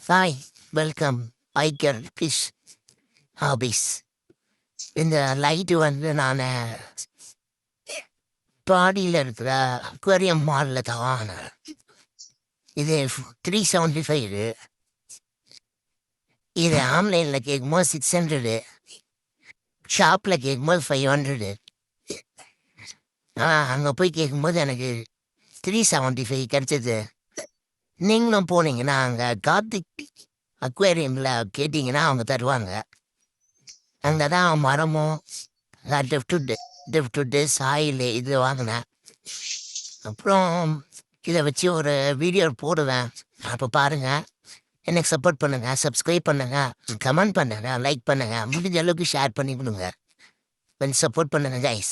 Hi, welcome. Eye care fish hobbies. இந்த light நான் பாடியில் இருக்கிற அக்வேரியம் மாலில் தான் வாங்கினேன். இது 375 இது. இது ஆன்லைனில் கேட்கும்போது 600, ஷாப்பில் கேட்கும்போது 500. அங்கே போய் கேட்கும்போது எனக்கு 375 கிடச்சிது. நீங்களும் போனீங்கன்னா அங்கே கார்த்திக் அக்வேரியமில் கேட்டிங்கன்னா அவங்க தருவாங்க. அங்கே தான் மரமும் டிஃப்ட் சாயில் இது வாங்கினேன். அப்புறம் இதை வச்சு ஒரு வீடியோ போடுவேன். அப்போ பாருங்கள். எனக்கு சப்போர்ட் பண்ணுங்கள், சப்ஸ்கிரைப் பண்ணுங்கள், கமெண்ட் பண்ணுங்கள், லைக் பண்ணுங்கள், முடிஞ்ச அளவுக்கு ஷேர் பண்ணி விடுங்க. கொஞ்சம் சப்போர்ட் பண்ணுங்கள் கைஸ்.